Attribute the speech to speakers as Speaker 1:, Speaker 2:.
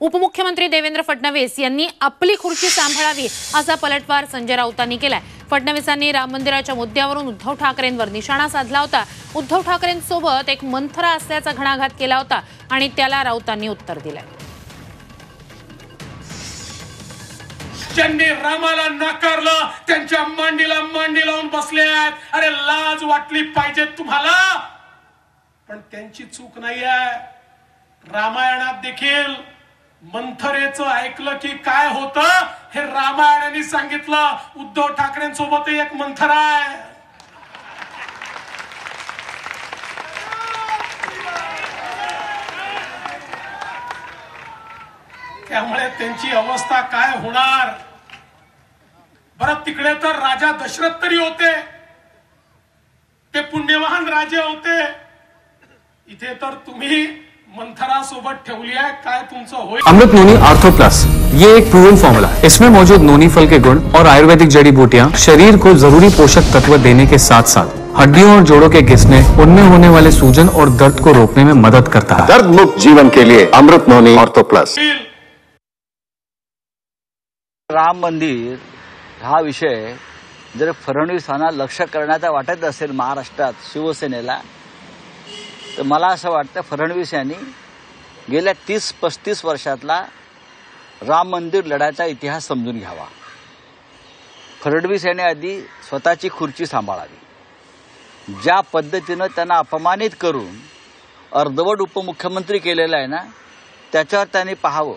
Speaker 1: उपमुख्यमंत्री देवेंद्र फडणवीस यांनी आपली खुर्ची सांभाळावी असा पलटवार संजय राऊतांनी केलाय। फडणवीसांनी राम मंदिराच्या मुद्द्यावरून उद्धव ठाकरेंवर निशाणा साधला होता। उद्धव ठाकरेंसोबत एक मंथरा असल्याचा घणाघात केला होता आणि त्याला राऊतांनी उत्तर दिलंय।
Speaker 2: ज्यांनी रामाला नाकारलं त्यांच्या मांडीला मांडी लावून बसले आहेत। अरे लाज वाटली पाहिजे तुम्हाला, पण त्यांची चूक नाहीये। रामायणात देखील मंथरेचं ऐकलं की काय होतं हे रामायणाने सांगितलं। उद्धव ठाकरेंसोबत एक मंथरा आहे। त्यामुळे त्यांची अवस्था काय होणार। बरं, तिकडे तर राजा दशरथ तरी होते, ते पुण्यवान राजे होते। इथे तर तुम्ही मंथरा सोबत ठेवली आहे। काय तुमचं होईल?
Speaker 3: अमृत नोनी आर्थो प्लस, ये एक प्रूवन फॉर्मूला है। इसमें मौजूद नोनी फल के गुण और आयुर्वेदिक जड़ी बूटियां शरीर को जरूरी पोषक तत्व देने के साथ साथ हड्डियों और जोड़ों के घिसने, उनमें होने वाले सूजन और दर्द को रोकने में मदद करता है।
Speaker 4: दर्द मुक्त जीवन के लिए अमृत नोनी आर्थो प्लस।
Speaker 5: राम मंदिर हा विषय जर फडणवीसांना लक्ष करण्याचा वाटत असेल महाराष्ट्रात शिवसेनेला, तर मला असं वाटतं फडणवीस यांनी गेल्या 30-35 वर्षातला राम मंदिर लढ्याचा इतिहास समजून घ्यावा। फडणवीस यांनी आधी स्वतःची खुर्ची सांभाळावी। ज्या पद्धतीनं त्यांना अपमानित करून अर्धवट उपमुख्यमंत्री केलेला आहे ना, त्याच्यावर त्यांनी पाहावं।